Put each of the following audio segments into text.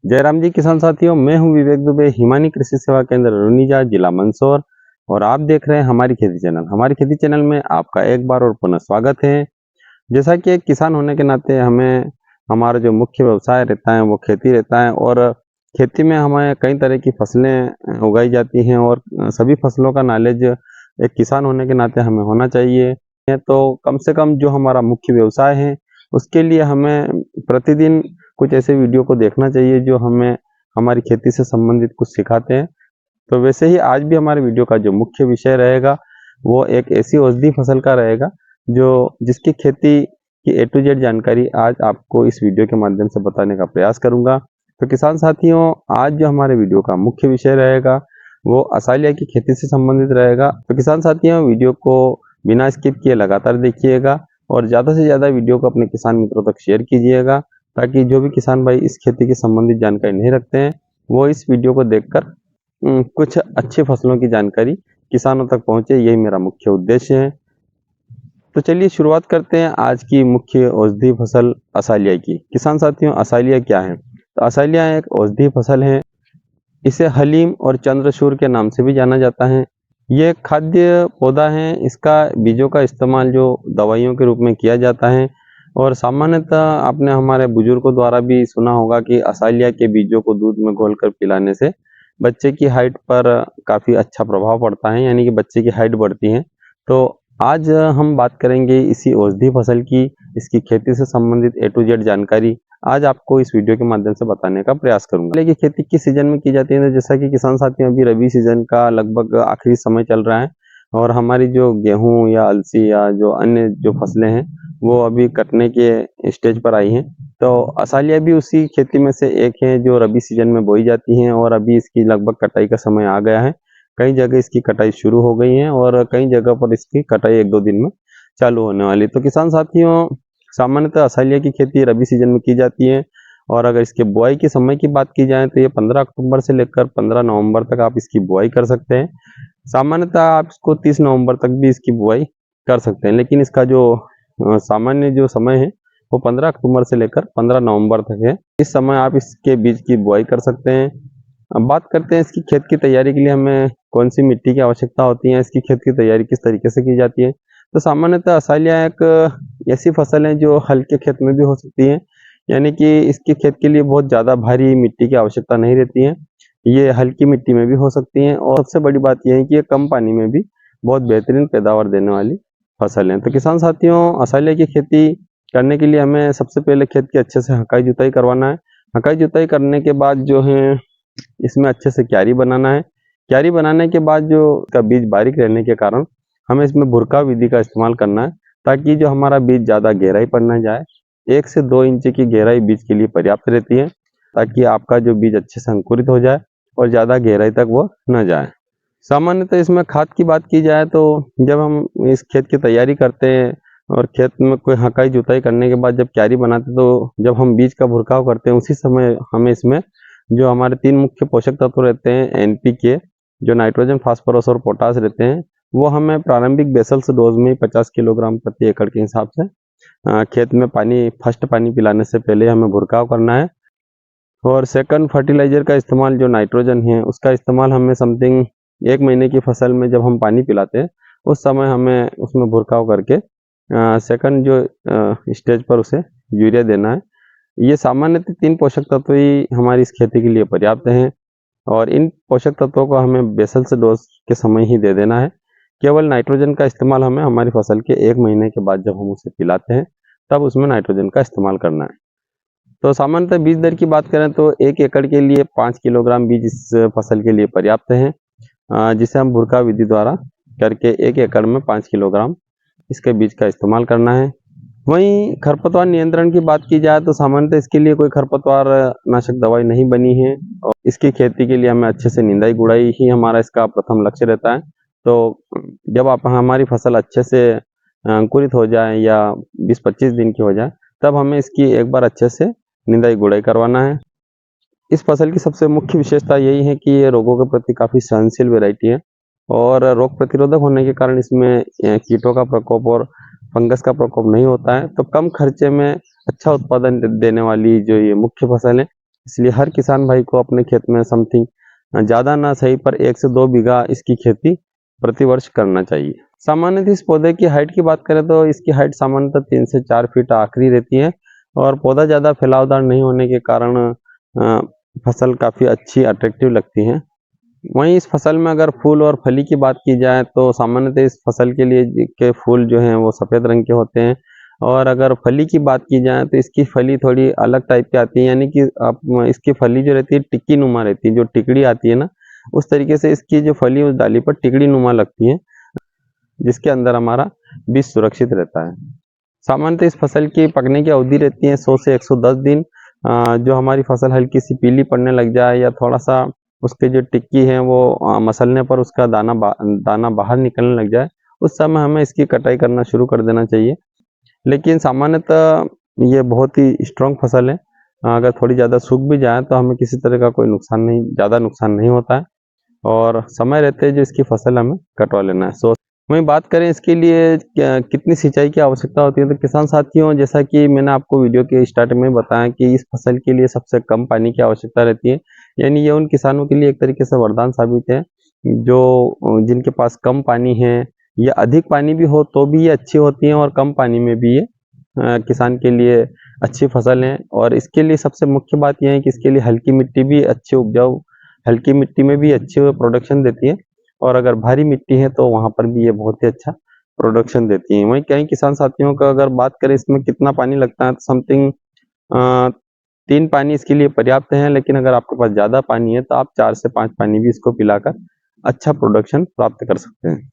जयराम जी किसान साथियों, मैं हूं विवेक दुबे, हिमानी कृषि सेवा केंद्र रुनिजा, जिला मंदसौर। और आप देख रहे हैं हमारी खेती चैनल। हमारी खेती चैनल में आपका एक बार और पुनः स्वागत है। जैसा कि एक किसान होने के नाते हमें हमारा जो मुख्य व्यवसाय रहता है वो खेती रहता है, और खेती में हमें कई तरह की फसलें उगाई जाती हैं, और सभी फसलों का नॉलेज एक किसान होने के नाते हमें होना चाहिए। तो कम से कम जो हमारा मुख्य व्यवसाय है उसके लिए हमें प्रतिदिन कुछ ऐसे वीडियो को देखना चाहिए जो हमें हमारी खेती से संबंधित कुछ सिखाते हैं। तो वैसे ही आज भी हमारे वीडियो का जो मुख्य विषय रहेगा वो एक ऐसी औषधि फसल का रहेगा जो जिसकी खेती की ए टू जेड जानकारी आज आपको इस वीडियो के माध्यम से बताने का प्रयास करूंगा। तो किसान साथियों, आज जो हमारे वीडियो का मुख्य विषय रहेगा वो असालिया की खेती से संबंधित रहेगा। तो किसान साथियों, वीडियो को बिना स्किप किए लगातार देखिएगा और ज़्यादा से ज़्यादा वीडियो को अपने किसान मित्रों तक शेयर कीजिएगा, ताकि जो भी किसान भाई इस खेती की संबंधित जानकारी नहीं रखते हैं वो इस वीडियो को देखकर कुछ अच्छी फसलों की जानकारी किसानों तक पहुंचे। यही मेरा मुख्य उद्देश्य है। तो चलिए शुरुआत करते हैं आज की मुख्य औषधि फसल असालिया की। किसान साथियों, असालिया क्या है? तो असालिया एक औषधि फसल है। इसे हलीम और चंद्रशूर के नाम से भी जाना जाता है। ये खाद्य पौधा है। इसका बीजों का इस्तेमाल जो दवाइयों के रूप में किया जाता है, और सामान्यतः आपने हमारे बुजुर्गों द्वारा भी सुना होगा कि असालिया के बीजों को दूध में घोलकर पिलाने से बच्चे की हाइट पर काफ़ी अच्छा प्रभाव पड़ता है, यानी कि बच्चे की हाइट बढ़ती है। तो आज हम बात करेंगे इसी औषधि फसल की, इसकी खेती से संबंधित ए टू जेड जानकारी आज आपको इस वीडियो के माध्यम से बताने का प्रयास करूंगा। लेकिन खेती किस सीजन में की जाती है? तो जैसा कि किसान साथियों, अभी रबी सीजन का लगभग आखिरी समय चल रहा है, और हमारी जो गेहूं या अलसी या जो अन्य जो फसलें हैं वो अभी कटने के स्टेज पर आई हैं। तो असालिया भी उसी खेती में से एक है जो रबी सीजन में बोई जाती हैं, और अभी इसकी लगभग कटाई का समय आ गया है। कई जगह इसकी कटाई शुरू हो गई है और कई जगह पर इसकी कटाई एक दो दिन में चालू होने वाली। तो किसान साथियों, सामान्यतः असालिया की खेती रबी सीजन में की जाती है, और अगर इसके बुआई के समय की बात की जाए तो ये 15 अक्टूबर से लेकर 15 नवंबर तक आप इसकी बुआई कर सकते हैं। सामान्यतः आप इसको 30 नवंबर तक भी इसकी बुआई कर सकते हैं, लेकिन इसका जो सामान्य जो समय है वो 15 अक्टूबर से लेकर 15 नवंबर तक है। इस समय आप इसके बीज की बुआई कर सकते हैं। अब बात करते हैं इसकी खेत की तैयारी के लिए हमें कौन सी मिट्टी की आवश्यकता होती है, इसकी खेत की तैयारी किस तरीके से की जाती है। तो सामान्यतः असालिया एक ऐसी फसल है जो हल्के खेत में भी हो सकती है, यानी कि इसकी खेत के लिए बहुत ज़्यादा भारी मिट्टी की आवश्यकता नहीं रहती है। ये हल्की मिट्टी में भी हो सकती हैं, और सबसे बड़ी बात यह है कि ये कम पानी में भी बहुत बेहतरीन पैदावार देने वाली फसल है। तो किसान साथियों, असालिया की खेती करने के लिए हमें सबसे पहले खेत की अच्छे से हकाई जुताई करवाना है। हकाई जुताई करने के बाद जो है इसमें अच्छे से क्यारी बनाना है। क्यारी बनाने के बाद जो इसका बीज बारीक रहने के कारण हमें इसमें भुरका विधि का इस्तेमाल करना है, ताकि जो हमारा बीज ज़्यादा गहराई पर न जाए। 1 से 2 इंच की गहराई बीज के लिए पर्याप्त रहती है, ताकि आपका जो बीज अच्छे से अंकुरित हो जाए और ज़्यादा गहराई तक वो न जाए। सामान्यतः इसमें खाद की बात की जाए तो जब हम इस खेत की तैयारी करते हैं और खेत में कोई हकाई जुताई करने के बाद जब क्यारी बनाते हैं, तो जब हम बीज का भुरकाव करते हैं उसी समय हमें इसमें जो हमारे 3 मुख्य पोषक तत्व रहते हैं, एनपीके, जो नाइट्रोजन, फास्फोरस और पोटास रहते हैं, वो हमें प्रारंभिक बेसल्स डोज में 50 किलोग्राम प्रति एकड़ के हिसाब से खेत में फर्स्ट पानी पिलाने से पहले हमें भुरकाव करना है। और सेकंड फर्टिलाइजर का इस्तेमाल, जो नाइट्रोजन है उसका इस्तेमाल हमें समथिंग 1 महीने की फसल में जब हम पानी पिलाते हैं उस समय हमें उसमें भुरकाव करके सेकंड जो स्टेज पर उसे यूरिया देना है। ये सामान्यतः 3 पोषक तत्व ही हमारी इस खेती के लिए पर्याप्त हैं, और इन पोषक तत्वों को हमें बेसल से डोज के समय ही दे देना है। केवल नाइट्रोजन का इस्तेमाल हमें हमारी फसल के 1 महीने के बाद जब हम उसे पिलाते हैं तब उसमें नाइट्रोजन का इस्तेमाल करना है। तो सामान्यतः बीज दर की बात करें तो 1 एकड़ के लिए 5 किलोग्राम बीज इस फसल के लिए पर्याप्त है, जिसे हम भुरका विधि द्वारा करके 1 एकड़ में 5 किलोग्राम इसके बीज का इस्तेमाल करना है। वहीं खरपतवार नियंत्रण की बात की जाए तो सामान्यतः इसके लिए कोई खरपतवार नाशक दवाई नहीं बनी है, और इसकी खेती के लिए हमें अच्छे से निंदाई गुड़ाई ही हमारा इसका प्रथम लक्ष्य रहता है। तो जब आप हमारी फसल अच्छे से अंकुरित हो जाए या 20-25 दिन की हो जाए, तब हमें इसकी एक बार अच्छे से निंदाई गुड़ाई करवाना है। इस फसल की सबसे मुख्य विशेषता यही है कि ये रोगों के प्रति काफ़ी सहनशील वैरायटी है, और रोग प्रतिरोधक होने के कारण इसमें कीटों का प्रकोप और फंगस का प्रकोप नहीं होता है। तो कम खर्चे में अच्छा उत्पादन देने वाली जो ये मुख्य फसल है, इसलिए हर किसान भाई को अपने खेत में समथिंग ज़्यादा ना सही पर 1 से 2 बीघा इसकी खेती प्रतिवर्ष करना चाहिए। सामान्यतः इस पौधे की हाइट की बात करें तो इसकी हाइट सामान्यतः 3 से 4 फीट आखिरी रहती है और पौधा ज़्यादा फैलावदार नहीं होने के कारण फसल काफ़ी अच्छी अट्रैक्टिव लगती है। वहीं इस फसल में अगर फूल और फली की बात की जाए तो सामान्यतः इस फसल के लिए के फूल जो हैं वो सफ़ेद रंग के होते हैं और अगर फली की बात की जाए तो इसकी फली थोड़ी अलग टाइप की आती है, यानी कि आप इसकी फली जो रहती है टिक्की नुमा रहती है, जो टिकड़ी आती है ना उस तरीके से इसकी जो फली उस डाली पर टिकड़ी नुमा लगती है, जिसके अंदर हमारा बीज सुरक्षित रहता है। सामान्यतः इस फसल की पकने की अवधि रहती है 100 से 110 दिन। जो हमारी फसल हल्की सी पीली पड़ने लग जाए या थोड़ा सा उसके जो टिक्की है वो मसलने पर उसका दाना बाहर निकलने लग जाए, उस समय हमें इसकी कटाई करना शुरू कर देना चाहिए। लेकिन सामान्यतः ये बहुत ही स्ट्रॉन्ग फसल है, अगर थोड़ी ज़्यादा सूख भी जाए तो हमें किसी तरह का कोई ज़्यादा नुकसान नहीं होता है और समय रहते जो इसकी फसल हमें कटवा लेना है। वहीं बात करें इसके लिए कितनी सिंचाई की आवश्यकता होती है, तो किसान साथियों जैसा कि मैंने आपको वीडियो के स्टार्ट में बताया कि इस फसल के लिए सबसे कम पानी की आवश्यकता रहती है, यानी ये उन किसानों के लिए एक तरीके से वरदान साबित है जो जिनके पास कम पानी है या अधिक पानी भी हो तो भी ये अच्छी होती हैं और कम पानी में भी ये किसान के लिए अच्छी फसल है। और इसके लिए सबसे मुख्य बात यह है कि इसके लिए हल्की मिट्टी भी अच्छी उपजाऊ, हल्की मिट्टी में भी अच्छी प्रोडक्शन देती है और अगर भारी मिट्टी है तो वहाँ पर भी ये बहुत ही अच्छा प्रोडक्शन देती है। वहीं कई किसान साथियों का अगर बात करें इसमें कितना पानी लगता है तो समथिंग 3 पानी इसके लिए पर्याप्त है, लेकिन अगर आपके पास ज़्यादा पानी है तो आप 4 से 5 पानी भी इसको पिलाकर अच्छा प्रोडक्शन प्राप्त कर सकते हैं।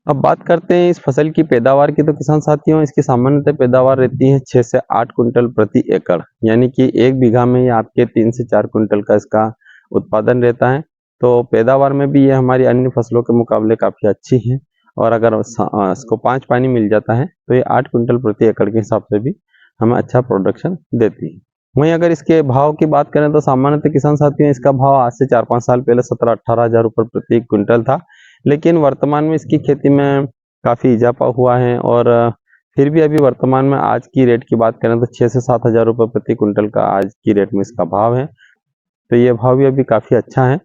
अब बात करते हैं इस फसल की पैदावार की, तो किसान साथियों इसकी सामान्यतः पैदावार रहती है 6 से 8 कुंटल प्रति एकड़, यानी कि 1 बीघा में ही आपके 3 से 4 कुंटल का इसका उत्पादन रहता है। तो पैदावार में भी ये हमारी अन्य फसलों के मुकाबले काफ़ी अच्छी है और अगर इसको 5 पानी मिल जाता है तो ये 8 कुंटल प्रति एकड़ के हिसाब से भी हमें अच्छा प्रोडक्शन देती है। वहीं अगर इसके भाव की बात करें तो सामान्यतः किसान साथियों इसका भाव आज से 4-5 साल पहले 17-18 हज़ार रुपये प्रति क्विंटल था, लेकिन वर्तमान में इसकी खेती में काफ़ी इजाफा हुआ है और फिर भी अभी वर्तमान में आज की रेट की बात करें तो 6 से 7 हज़ार रुपये प्रति क्विंटल का आज की रेट में इसका भाव है। तो ये भाव भी अभी काफ़ी अच्छा है,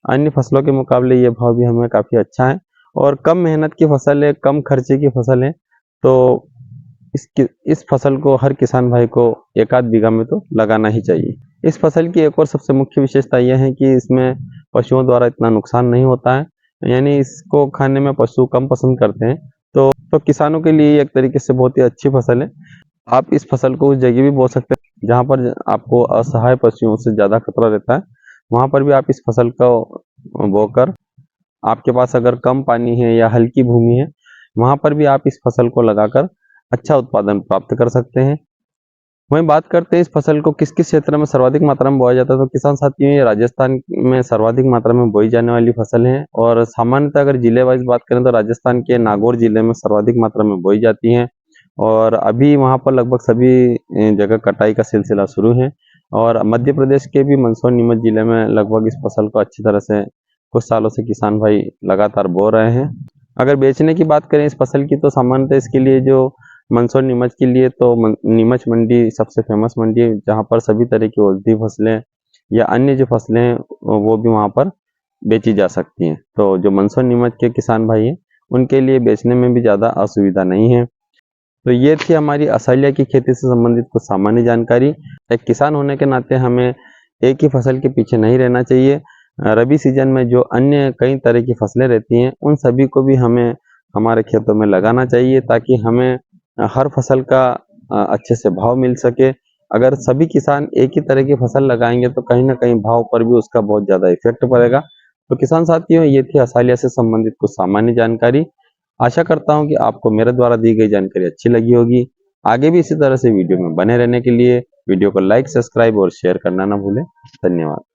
अन्य फसलों के मुकाबले ये भाव भी हमें काफ़ी अच्छा है और कम मेहनत की फसल है, कम खर्चे की फसल है। तो इस फसल को हर किसान भाई को 1 आध बीघा में तो लगाना ही चाहिए। इस फसल की एक और सबसे मुख्य विशेषता यह है कि इसमें पशुओं द्वारा इतना नुकसान नहीं होता है, यानी इसको खाने में पशु कम पसंद करते हैं। तो किसानों के लिए एक तरीके से बहुत ही अच्छी फसल है। आप इस फसल को उस जगह भी बो सकते हैं जहाँ पर आपको असहाय पशुओं से ज़्यादा खतरा रहता है, वहाँ पर भी आप इस फसल को बोकर, आपके पास अगर कम पानी है या हल्की भूमि है वहाँ पर भी आप इस फसल को लगाकर अच्छा उत्पादन प्राप्त कर सकते हैं। वहीं बात करते हैं इस फसल को किस किस क्षेत्र में सर्वाधिक मात्रा में बोया जाता है, तो किसान साथियों ये राजस्थान में सर्वाधिक मात्रा में बोई जाने वाली फसल है और सामान्यतः अगर जिले वाइज बात करें तो राजस्थान के नागौर जिले में सर्वाधिक मात्रा में बोई जाती है और अभी वहाँ पर लगभग सभी जगह कटाई का सिलसिला शुरू है और मध्य प्रदेश के भी मंदसौर नीमच जिले में लगभग इस फसल को अच्छी तरह से कुछ सालों से किसान भाई लगातार बो रहे हैं। अगर बेचने की बात करें इस फसल की तो सामान्यतः इसके लिए जो मंदसौर नीमच के लिए तो नीमच मंडी सबसे फेमस मंडी है, जहाँ पर सभी तरह की औषधि फसलें या अन्य जो फसलें हैं वो भी वहाँ पर बेची जा सकती हैं। तो जो मंदसौर नीमच के किसान भाई हैं उनके लिए बेचने में भी ज़्यादा असुविधा नहीं है। तो ये थी हमारी असलिया की खेती से संबंधित कुछ सामान्य जानकारी। एक किसान होने के नाते हमें एक ही फसल के पीछे नहीं रहना चाहिए। रबी सीजन में जो अन्य कई तरह की फसलें रहती हैं उन सभी को भी हमें हमारे खेतों में लगाना चाहिए ताकि हमें हर फसल का अच्छे से भाव मिल सके। अगर सभी किसान एक ही तरह की फसल लगाएंगे तो कहीं ना कहीं भाव पर भी उसका बहुत ज़्यादा इफेक्ट पड़ेगा। तो किसान साथियों ये थी असलिया से संबंधित कुछ सामान्य जानकारी। आशा करता हूँ कि आपको मेरे द्वारा दी गई जानकारी अच्छी लगी होगी। आगे भी इसी तरह से वीडियो में बने रहने के लिए वीडियो को लाइक, सब्सक्राइब और शेयर करना ना भूलें। धन्यवाद।